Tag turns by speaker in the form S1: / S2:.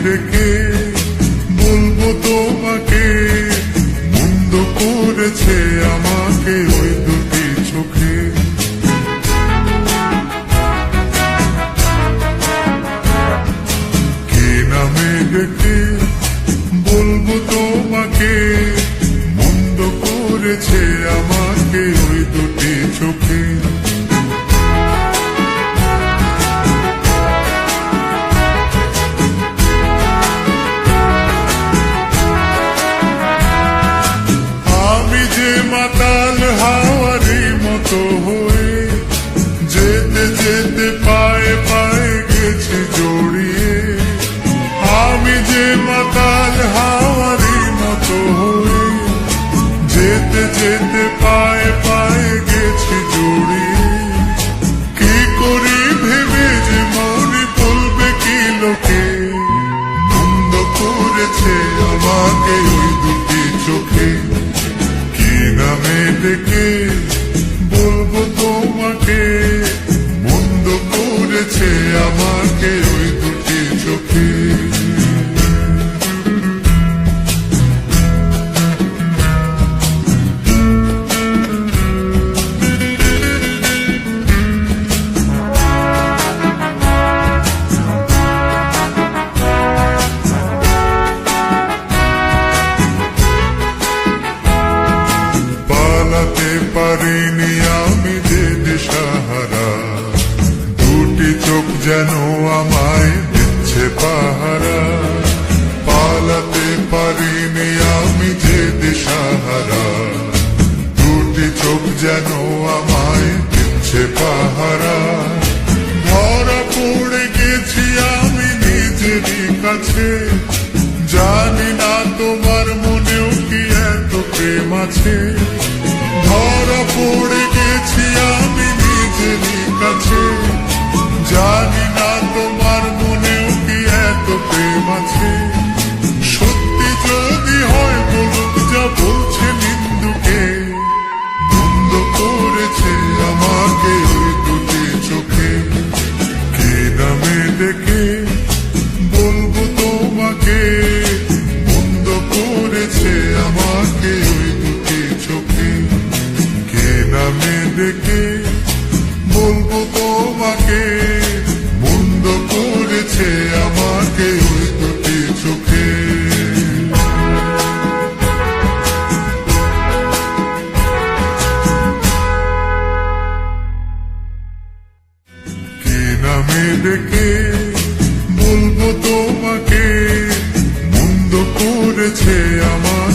S1: ডেকে বলবো তোমাকে, মন্দ করেছে আমাকে ওই দুটি চোখে। কি নামে ডেকে বলবো তোমাকে, মন্দ করেছে আমাকে ওই দুটি চোখে। মাতাল হাওয়ারি মতো হয়ে যেতে যেতে পায়ে পায়ে গেছি জড়িয়ে। আমি যে মাতাল হাওয়ারি মতো হয়ে যেতে যেতে পায়ে পায়ে গেছি জড়িয়ে। কি করি ভেবে যে মনে বলবে কি লোকে, মন্দ করেছে আমাকে ওই দুটি চোখে। নামে ডেকে বলবো তোমাকে, মন্দ করেছে আমাকে ওই দুটি চোখে। পালাতে পারিনি আমি যে দিশাহারা, দুটি চোখ যেন আমায় দিচ্ছে পাহারা। পালাতে পারিনি আমি যে দিশাহারা, দুটি চোখ যেন আমায় দিচ্ছে পাহারা। ধরা পড়ে গেছি আমি নিজেরই কাছে, জানি না তোমার মনেও কি এত প্রেম আছে। ধরা পড়ে গেছি আমি নিজেরই কাছে, জানি না তোমার মনেও কি এত প্রেম আছে। সত্যি যদি হয় বলুক যা বলছে নিন্দুকে, বন্ধ করেছে আমাকে ওই দুটি চোখে। কি নামে ডেকে বলবো তোমাকে, বন্ধ করেছে আমাকে ওই দুটি চোখে। কে নামে ডেকে বলবো তোমাকে, মন্দ করেছে আমাকে ওই দুটি চোখে। কি নামে ডেকে বলবো তোমাকে, মন্দ করেছে আমার